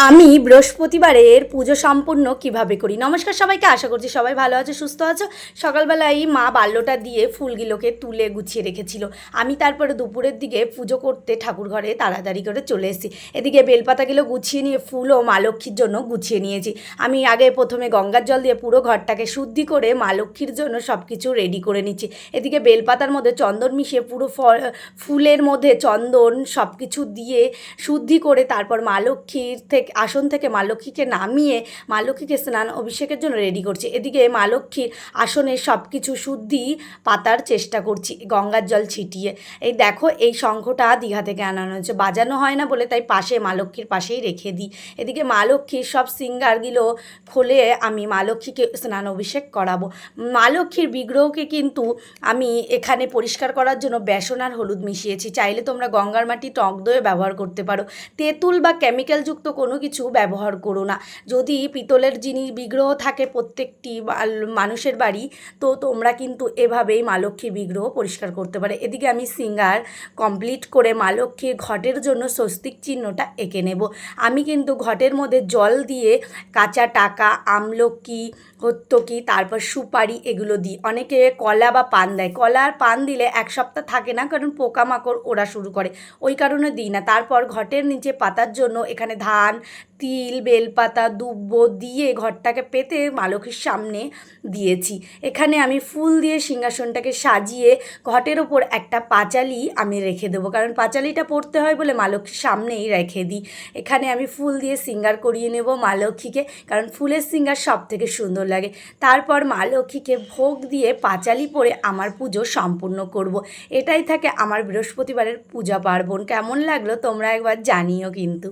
আমি বৃহস্পতিবারের পুজো সম্পূর্ণ কিভাবে করি। নমস্কার সবাইকে, আশা করছি সবাই ভালো আছো, সুস্থ আছো। সকালবেলায় মা বাল্যটা দিয়ে ফুলগুলোকে তুলে গুছিয়ে রেখেছিল। আমি তারপরে দুপুরের দিকে পুজো করতে ঠাকুর ঘরে তাড়াতাড়ি করে চলে এসেছি। এদিকে বেলপাতাগুলো গুছিয়ে নিয়ে ফুল ও মা লক্ষ্মীর জন্য গুছিয়ে নিয়েছি। আমি আগে প্রথমে গঙ্গার জল দিয়ে পুরো ঘরটাকে শুদ্ধি করে মা লক্ষ্মীর জন্য সব কিছু রেডি করে নিচ্ছি। এদিকে বেলপাতার মধ্যে চন্দন মিশিয়ে পুরো ফুলের মধ্যে চন্দন সব কিছু দিয়ে শুদ্ধি করে তারপর মা লক্ষ্মীর আসন থেকে মা লক্ষ্মীকে নামিয়ে মা লক্ষ্মীকে স্নান অভিষেকের জন্য রেডি করছি। এদিকে মা লক্ষ্মীর আসনে সব কিছু শুদ্ধি পাতার চেষ্টা করছি গঙ্গার জল ছিটিয়ে। এই দেখো, এই শঙ্খটা দীঘা থেকে আনানো হয়েছে, বাজানো হয় না বলে তাই পাশে মা লক্ষ্মীর পাশেই রেখে দিই। এদিকে মা লক্ষ্মীর সব শৃঙ্গারগুলো খুলে আমি মা লক্ষ্মীকে স্নান অভিষেক করাবো। মা লক্ষ্মীর বিগ্রহকে কিন্তু আমি এখানে পরিষ্কার করার জন্য বেসন আর হলুদ মিশিয়েছি। চাইলে তোমরা গঙ্গার মাটি, টক দইও ব্যবহার করতে পারো। তেঁতুল বা কেমিক্যালযুক্ত কোনো কিছু ব্যবহার করো না। যদি পিতলের জিনিস বিগ্রহ থাকে প্রত্যেকটি মানুষের বাড়ি, তো তোমরা কিন্তু এভাবেই মা লক্ষ্মীর বিগ্রহ পরিষ্কার করতে পারে। এদিকে আমি শৃঙ্গার কমপ্লিট করে মা লক্ষ্মীর ঘটের জন্য স্বস্তিক চিহ্নটা এঁকে নেব। আমি কিন্তু ঘটের মধ্যে জল দিয়ে কাঁচা টাকা, আমলকি, হত্তকি, তারপর সুপারি এগুলো দিই। অনেকে কলা বা পান দেয়। কলা আর পান দিলে এক সপ্তাহ থাকে না, কারণ পোকামাকড় ওরা শুরু করে, ওই কারণে দিই না। তারপর ঘটের নিচে পাতার জন্য এখানে ধান, তিল, বেলপাতা, দুব্ব দিয়ে ঘরটাকে পেতে মা লক্ষ্মীর সামনে দিয়েছি। এখানে আমি ফুল দিয়ে সিংহাসনটাকে সাজিয়ে ঘটের ওপর একটা পাঁচালি আমি রেখে দেবো, কারণ পাঁচালিটা পড়তে হয় বলে মা লক্ষ্মীর সামনেই রেখে দিই। এখানে আমি ফুল দিয়ে শৃঙ্গার করিয়ে নেব মা লক্ষ্মীকে, কারণ ফুলের শৃঙ্গার সব থেকে সুন্দর লাগে। তারপর মা লক্ষ্মীকে ভোগ দিয়ে পাঁচালি পরে আমার পুজো সম্পূর্ণ করব। এটাই থাকে আমার বৃহস্পতিবারের পূজা পার্বণ। কেমন লাগলো তোমরা একবার জানিও কিন্তু।